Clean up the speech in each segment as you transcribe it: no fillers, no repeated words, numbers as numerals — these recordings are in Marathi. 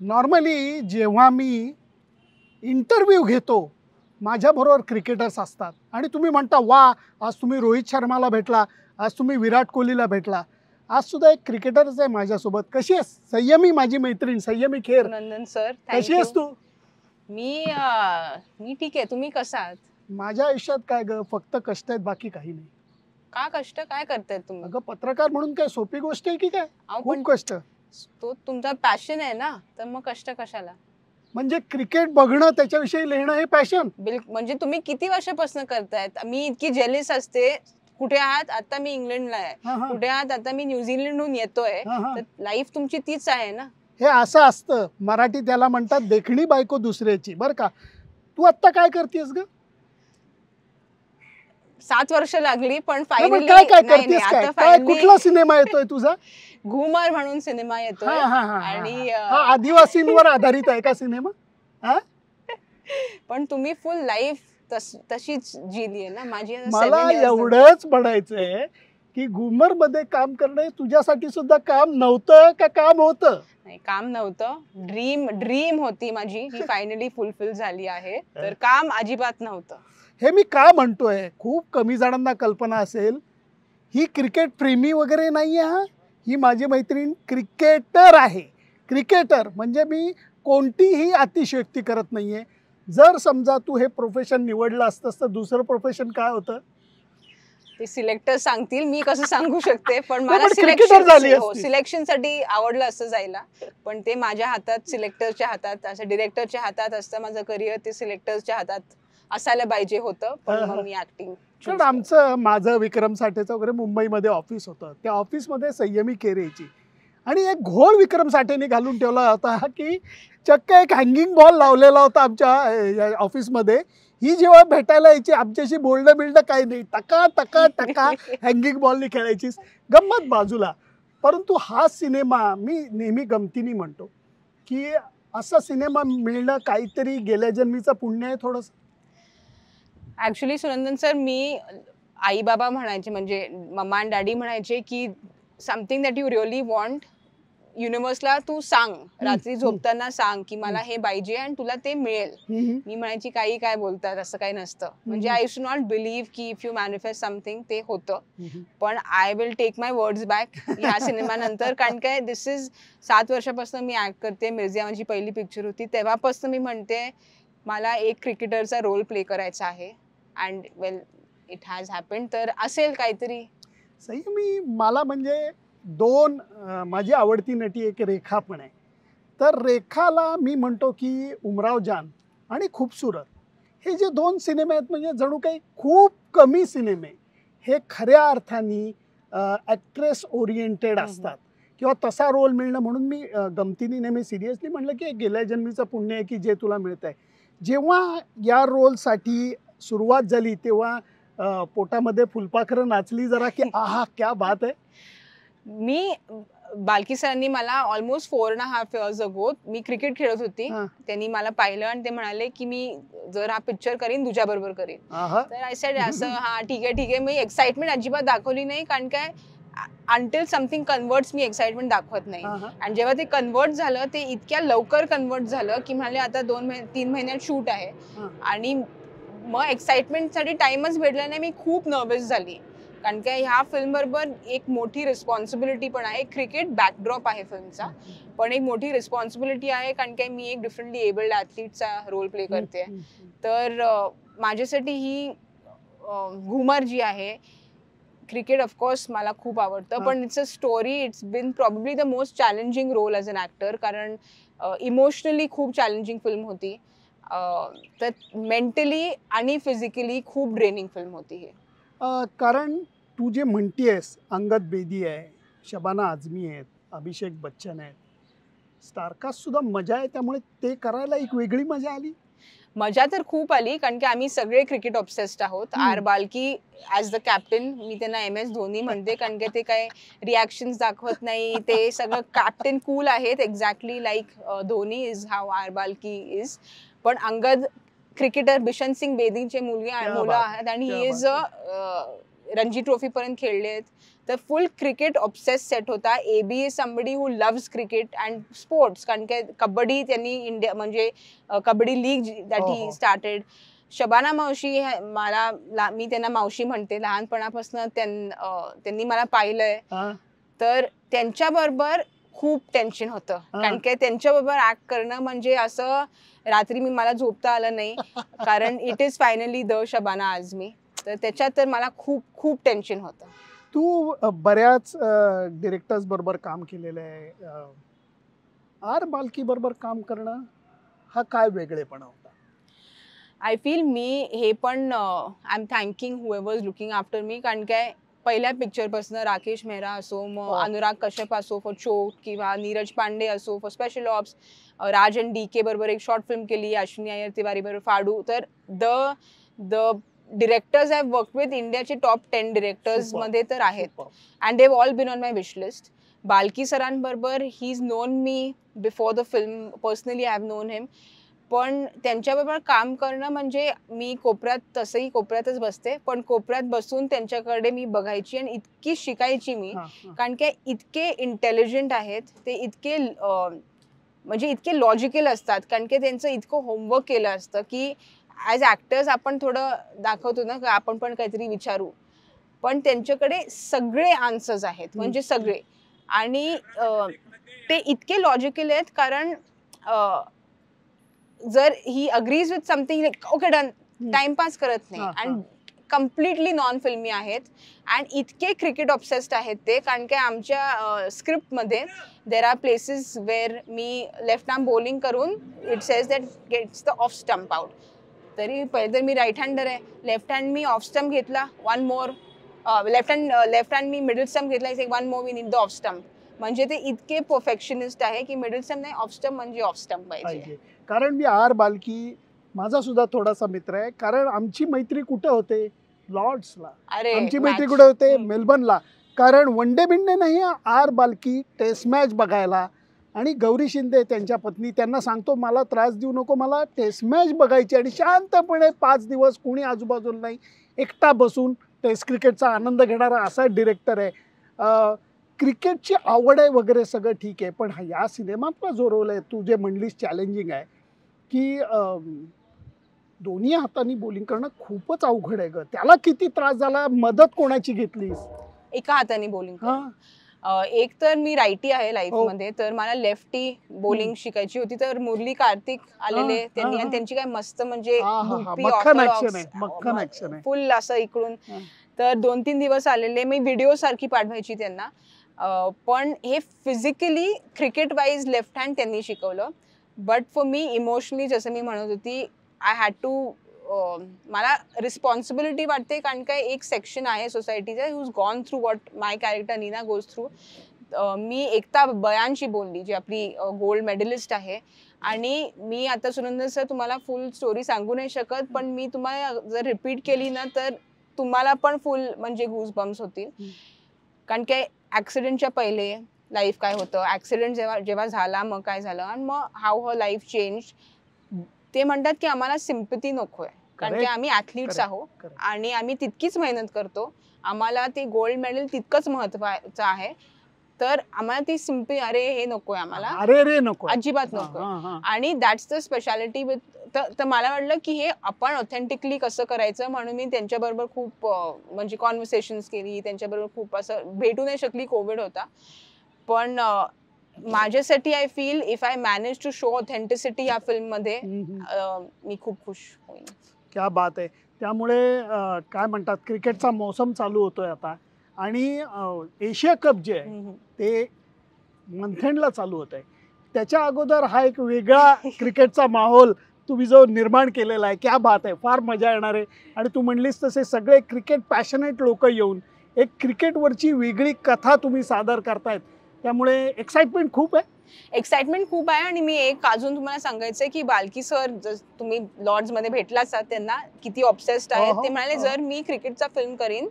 नॉर्मली जेव्हा मी इंटरव्ह्यू घेतो माझ्याबरोबर क्रिकेटर्स असतात आणि तुम्ही म्हणता वा आज तुम्ही रोहित शर्माला भेटला, आज तुम्ही विराट कोहलीला भेटला, आज सुद्धा एक क्रिकेटरच आहे माझ्यासोबत. कशी आहेस? संयमी माझी मैत्रीण संयमी खेर. नंदन सर, कशी आहेस तू? मी ठीक आहे. तुम्ही कसा आहात? माझ्या आयुष्यात काय ग, फक्त कष्ट आहेत, बाकी काही नाही. का कष्ट? काय करतायत तुम्ही? अगं पत्रकार म्हणून काय सोपी गोष्ट आहे की काय? पण खूप कष्ट. तो तुमचा पॅशन आहे ना, तर मग कष्ट कशाला? म्हणजे क्रिकेट बघणं, त्याच्याविषयी लिहिणं हे पॅशन. म्हणजे तुम्ही किती वर्षापासून करतायत? मी इतकी जेलिस असते. कुठे आहात? आता मी इंग्लंडला आहे. कुठे आहात? आता मी न्यूझीलंडहून येतोय. तर लाईफ तुमची तीच आहे ना. हे असं असतं, मराठी त्याला म्हणतात देखणी बायको दुसऱ्याची. बरं का, तू आता काय करतेस ग? 7 वर्ष लागली, पण फायनली काय काय करतेस? काय कुठला सिनेमा येतोय तुझा? घुमर म्हणून सिनेमा येतोय. आणि आदिवासींवर आधारित आहे का सिनेमा? पण तुम्ही फुल लाईफ तशीच जिली आहे ना माझी. मला एवढंच म्हणायचंय की घुमर मध्ये काम करणं तुझ्यासाठी सुद्धा काम नव्हतं का काम होतं? नाही, काम नव्हतं. ड्रीम होती माझी, ही फायनली फुलफिल झाली आहे. तर काम अजिबात नव्हतं. हे मी का म्हणतोय, खूप कमी जणांना कल्पना असेल, ही क्रिकेट प्रेमी वगैरे नाहीये. ही माझी मैत्रीण क्रिकेटर आहे. क्रिकेटर म्हणजे मी कोणतीही अतिशयोक्ती करत नाहीये. जर समजा तू हे प्रोफेशन निवडलं असतंस तर दुसरं प्रोफेशन काय होतं ते सिलेक्टर सांगतील, मी कसं सांगू शकते. पण मला मला सिलेक्शन साठी आवडलं असतं जायला, पण ते माझ्या हातात, सिलेक्टरच्या हातात, असं डिरेक्टरच्या हातात असतं माझं करिअर. ते सिलेक्टरच्या हातात असायला पाहिजे होतं. पण मग मी ऍक्टिंग. माझं विक्रम साठेचं वगैरे मुंबईमध्ये ऑफिस होतं. त्या ऑफिसमध्ये संयमी खेर यायची आणि एक घोळ विक्रम साठेने घालून ठेवला होता की चक्क एक हँगिंग बॉल लावलेला होता आमच्या ऑफिसमध्ये. ही जेव्हा भेटायला यायची आमच्याशी बोलणं बिलणं काही नाही, टका टका टका हँगिंग बॉलनी खेळायचीच, गंमत बाजूला. परंतु हा सिनेमा मी नेहमी गमतीने म्हणतो की असा सिनेमा मिळणं काहीतरी गेल्या जन्मीचं पुण्य आहे थोडंसं. ऍक्च्युली सुनंदन सर, मी आई बाबा म्हणायचे, म्हणजे मम्मा अँड डॅडी म्हणायचे की something that you really want, युनिव्हर्सला तू सांग, रात्री झोपताना सांग की मला हे पाहिजे आणि तुला ते मिळेल. मी म्हणायची काही काय बोलतात, असं काही नसतं. म्हणजे आय शुड नॉट बिलीव्ह की इफ यू मॅनिफेस्ट समथिंग ते होतं. पण I will take my words back ह्या सिनेमानंतर. कारण काय, दिस इज 7 वर्षापासून मी ऍक्ट करते. मिर्झा माझी पहिली पिक्चर होती, तेव्हापासून मी म्हणते मला एक क्रिकेटरचा रोल प्ले करायचा आहे. And well, it has happened. तर असेल काहीतरी. सही मला म्हणजे माझी आवडती नटी एक रेखा पण आहे. तर रेखाला मी म्हणतो की उमराव जान आणि खूबसूरत हे जे 2 सिनेमे आहेत, म्हणजे जणू काही खूप कमी सिनेमे हे खऱ्या अर्थाने ॲक्ट्रेस ओरिएंटेड असतात किंवा तसा रोल मिळणं. म्हणून मी गमतीने नेहमी सिरियसली म्हणलं की गेल्या जन्मीचं पुण्य आहे की जे तुला मिळत आहे. जेव्हा या रोलसाठी सुरुवात झाली तेव्हा पोटामध्ये फुलपाखरं नाचली जरा की आहा क्या बात आहे. मी बालकी सरांनी मला ऑलमोस्ट 4.5 years अगो, मी क्रिकेट खेळत होती, त्यांनी मला पाहिलं आणि ते म्हणाले की मी जर हा पिक्चर करीन तुझ्या बरोबर करीन. तर आय सेड असं हा ठीक आहे. मी एक्साइटमेंट अजिबात दाखवली नाही, कारण काय अंटिल समथिंग कन्वर्ट्स मी एक्साइटमेंट दाखवत नाही. आणि जेव्हा ते कन्वर्ट झालं, ते इतक्या लवकर कन्वर्ट झालं की म्हणाले आता 2-3 महिन्यात शूट आहे. आणि मग एक्साइटमेंटसाठी टाइमच भेटला नाही. मी खूप नर्वस झाली, कारण काय ह्या फिल्म बरोबर एक मोठी रिस्पॉन्सिबिलिटी पण आहे. क्रिकेट बॅकड्रॉप आहे फिल्मचा, पण एक मोठी रिस्पॉन्सिबिलिटी आहे, कारण काय मी एक डिफरंटली एबल्ड ॲथलीटचा रोल प्ले करते. तर माझ्यासाठी ही घुमर जी आहे, क्रिकेट ऑफकोर्स मला खूप आवडतं, पण it's a story. It's been probably the most challenging role as an actor, कारण इमोशनली खूप चॅलेंजिंग फिल्म होती. तर मेंटली आणि फिजिकली खूप ड्रेनिंग फिल्म होती ही. कारण तू जे म्हणतेस, अंगद बेदी आहे, शबाना आझमी आहेत, अभिषेक बच्चन आहेत, स्टारकास्ट सुद्धा मजा आहे, त्यामुळे ते करायला एक वेगळी मजा आली. मजा तर खूप आली, कारण की आम्ही सगळे क्रिकेट ऑब्सेस्ड आहोत. R Balki as the captain, मी त्यांना MS धोनी म्हणते, कारण की ते काय रिॲक्शन्स दाखवत नाही, ते सगळं कॅप्टन कूल आहेत, exactly like Dhoni is how R Balki is. पण अंगद क्रिकेटर बिशन सिंग बेदीचे मुलं आहेत आणि he is a Ranji trophy पर्यंत खेळले आहेत. तर फुल क्रिकेट ऑब्सेस सेट होता. AB is somebody who loves cricket and sports, कारण की कबड्डी त्यांनी इंडिया म्हणजे kabaddi league that he started. Shabana मावशी मी त्यांना मावशी म्हणते, लहानपणापासून त्यांनी मला पाहिलंय. तर त्यांच्याबरोबर खूप टेन्शन होतं, कारण की त्यांच्याबरोबर ऍक्ट करणं म्हणजे असं रात्री मला झोपता आलं नाही, कारण it is finally the Shabana Azmi. तर त्याच्यात तर मला खूप खूप टेन्शन होतं. तू बऱ्याच डिरेक्टर्स बरोबर काम केलेलं आहे. आर बाल्की बरोबर काम करणं हा काय वेगळेपणा होता? आय फील मी हे पण I am thanking whoever is looking after me, कारण काय पहिल्या पिक्चरपासून राकेश मेहरा असो, मग अनुराग कश्यप असो फॉर चोट, किंवा नीरज पांडे असो for special ops, Raj and DK बरोबर एक शॉर्ट फिल्म केली, अश्विनी अय्यर तिवारी बरोबर फाडू. तर the directors I work with इंडियाचे टॉप 10 डिरेक्टर्स मध्ये तर आहेत, and they all been on my wish list. Balki सरांबरोबर he is known me before the film, personally I have known him. पण त्यांच्याबरोबर काम करणं म्हणजे मी तसंही कोपऱ्यातच बसते, पण कोपऱ्यात बसून त्यांच्याकडे मी बघायची आणि इतकी शिकायची मी, कारण की इतके इंटेलिजंट आहेत ते, इतके म्हणजे इतके लॉजिकल असतात, कारण की त्यांचं इतकं होमवर्क केलं असतं की ॲज ॲक्टर्स आपण थोडं दाखवतो ना की आपण पण काहीतरी विचारू, पण त्यांच्याकडे सगळे आन्सर्स आहेत, म्हणजे सगळे. आणि ते इतके लॉजिकल आहेत, कारण जर he agrees with something okay done, timepass करत नाही. अँड कम्प्लिटली नॉन फिल्मी आहेत, अँड इतके क्रिकेट ऑब्सेस्ड आहेत ते, कारण की आमच्या स्क्रिप्टमध्ये देर आर प्लेसेस वेअर मी लेफ्ट आर्म बॉलिंग करून it says that gets the off stump out. तरी पहिले तर मी राईट हँडर आहे, लेफ्ट हँड मी ऑफ स्टंप घेतला, वन मोर, लेफ्ट हँड मी मिडल स्टंप घेतला, is one more we need the off stump. म्हणजे ते इतके परफेक्शनिस्ट आहे की मिडल स्टंप नाही, ऑफ स्टंप म्हणजे ऑफ स्टंप पाहिजे. कारण मी आर बाल्की माझा सुद्धा थोडासा मित्र आहे, कारण आमची मैत्री कुठे होते? लॉर्ड्सला. आमची मैत्री कुठे होते? मेलबर्नला. कारण वन डे बिंडे नाही, आर बाल्की टेस्ट मॅच बघायला, आणि गौरी शिंदे त्यांच्या पत्नी, त्यांना सांगतो मला त्रास देऊ नको, मला टेस्ट मॅच बघायची, आणि शांतपणे 5 दिवस कोणी आजूबाजूला नाही, एकटा बसून टेस्ट क्रिकेटचा आनंद घेणारा असा डिरेक्टर आहे. क्रिकेटची आवड आहे वगैरे सगळं ठीक आहे, पण या सिनेमातला जो रोल आहे तू जे म्हणलीस चॅलेंजिंग आहे, की दोन्ही हातांनी बॉलिंग करणं खूपच अवघड आहे ग. त्याला किती त्रास झाला? मदत कोणाची घेतलीस? एका हाताने बॉलिंग. एक तर मी राईटी आहे लाईफ मध्ये, तर मला लेफ्टी बॉलिंग शिकायची होती. तर मुरली कार्तिक आलेले त्यांनी, आणि त्यांची काय मस्त म्हणजे फुल असं इकडून. तर 2-3 दिवस आलेले, मी व्हिडिओ सारखी पाठवायची त्यांना. पण हे physically cricket wise left hand त्यांनी शिकवलं, बट फॉर मी इमोशनली जसं मी म्हणत होती, आय हॅड टू, मला रिस्पॉन्सिबिलिटी वाटते, कारण काय एक सेक्शन आहे सोसायटीचा who's gone through what my character Neena goes through. मी एकता बयानशी बोलली, जी आपली गोल्ड मेडलिस्ट आहे, आणि मी आता सुनंदर सर तुम्हाला फुल स्टोरी सांगू नाही शकत, पण मी तुम्हाला जर रिपीट केली ना तर तुम्हाला पण फुल म्हणजे गूज बम्स होतील. कारण काय ऍक्सिडेंटच्या पहिले लाईफ काय होतं, ऍक्सिडेंट जेव्हा झाला मग काय झालं, आणि मग हाऊ हर लाईफ चेंज. ते म्हणतात की आम्हाला सिम्पथी नकोय, कारण की आम्ही ॲथलीट्स आहोत आणि आम्ही तितकीच मेहनत करतो, आम्हाला ते गोल्ड मेडल तितकंच महत्वाचं आहे. तर आम्हाला ती सिम्पली अरे हे नकोय, आम्हाला अरे नको, अजिबात नकोय. आणि दॅट्स द स्पेशालिटी विथ. तर मला वाटलं की हे आपण ऑथेंटिकली कसं करायचं, म्हणून मी त्यांच्याबरोबर खूप म्हणजे कॉन्व्हर्सेशन्स केली, त्यांच्याबरोबर खूप असं भेटू नाही शकली, कोविड होता. पण माझ्यासाठी I feel if I manage to show authenticity या फिल्ममध्ये, मी खूप खुश होईन. क्या बात आहे. त्यामुळे काय म्हणतात, क्रिकेटचा मोसम चालू होतोय आता, आणि एशिया कप जे आहे ते मंथेंडला चालू होत आहे. त्याच्या अगोदर हा एक वेगळा क्रिकेटचा माहोल तुम्ही जो निर्माण केलेला आहे, क्या बात आहे. फार मजा येणार आहे. आणि तू म्हणलीस तसे सगळे क्रिकेट पॅशनेट लोक येऊन एक क्रिकेटवरची वेगळी कथा तुम्ही सादर करतायत, त्यामुळे एक्साइटमेंट खूप आहे. एक्साइटमेंट खूप आहे. आणि मी एक अजून तुम्हाला सांगायचंय की बाल्की सर, तुम्ही लॉर्ड्स मध्ये भेटलाच, त्यांना किती ऑब्सेस्ड आहेत. ते म्हणाले जर मी क्रिकेटचा फिल्म करीन,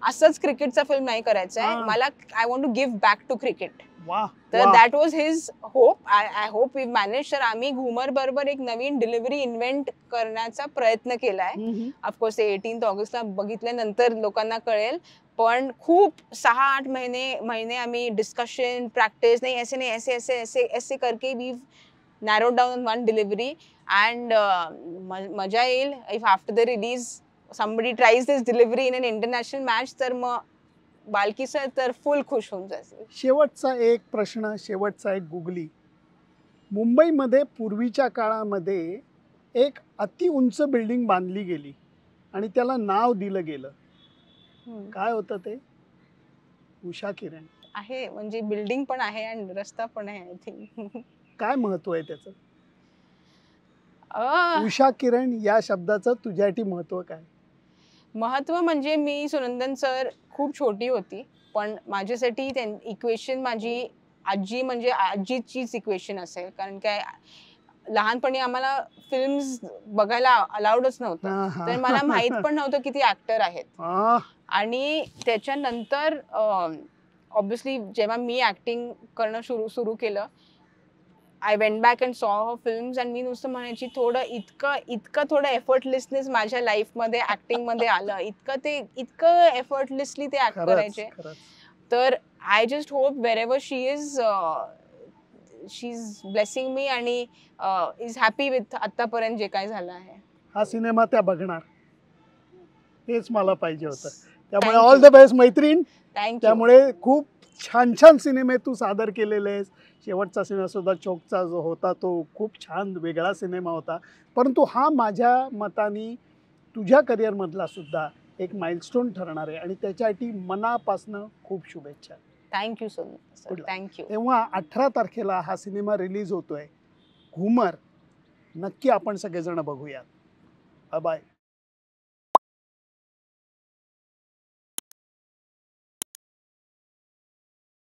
असंच क्रिकेटचा फिल्म नाही करायचा आहे मला, I want to give back to cricket. तर that was his hope. I hope we manage. तर आम्ही घुमर बरोबर एक नवीन डिलिव्हरी इन्व्हेंट करण्याचा प्रयत्न केलाय. ऑफकोर्स ते 18 ऑगस्टला बघितल्यानंतर लोकांना कळेल, पण खूप 6-8 महिने आम्ही डिस्कशन, प्रॅक्टिस, नाही ऐसे नहीं ऐसे ऐसे ऐसे ऐसे करके we narrowed down one delivery. And मजा येईल if after the release somebody tries this delivery in an international match, तर मग बाल्की सर तर फुल खुश होऊन जातील. शेवटचा एक प्रश्न, शेवटचा एक गुगली. मुंबईमध्ये पूर्वीच्या काळामध्ये एक अति उंच बिल्डिंग बांधली गेली आणि त्याला नाव दिलं गेलं, काय होतं ते? उषा किरण आहे. म्हणजे बिल्डिंग पण आहे आणि रस्ता पण आहे. I think. काय महत्व आहे त्याचं? उषा किरण या शब्दाचं तुझ्यासाठी महत्व काय? महत्व म्हणजे मी सुनंदन सर खूप छोटी होती, पण माझ्यासाठी इक्वेशन माझी आजी, म्हणजे आजीचीच इक्वेशन असेल. कारण काय, लहानपणी आम्हाला फिल्म्स बघायला अलाउडच नव्हतं, तर मला माहित पण नव्हतं की ती ऍक्टर आहेत. आणि त्याच्यानंतर ऑब्व्हियसली जेव्हा मी ऍक्टिंग करणं सुरू केलं, I went back and saw her films and मी नुसतं म्हणायची थोडं इतकं थोडं एफर्टलेसनेस माझ्या लाईफमध्ये ऍक्टिंगमध्ये आलं, इतकं एफर्टलेसली ते ऍक्ट करायचे. तर I just hope wherever she is blessing me आणि इज हॅपी विथ आतापर्यंत जे काय झालं आहे. हा सिनेमा त्या बघणार, हेच मला पाहिजे होतं. त्यामुळे ऑल द बेस्ट मैत्रीण. थँक्यू. त्यामुळे खूप छान छान सिनेमे तू सादर केलेले आहेस. शेवटचा सिनेमा सुद्धा चोकचा जो होता तो खूप छान वेगळा सिनेमा होता, परंतु हा माझ्या मताने तुझ्या करिअरमधला सुद्धा एक माइलस्टोन ठरणार आहे आणि त्याच्यासाठी मनापासनं खूप शुभेच्छा. Thank you sir. थँक्यू. तेव्हा 18 तारखेला हा सिनेमा रिलीज होतोय, घुमर. नक्की आपण सगळेजण बघूयात. बाय.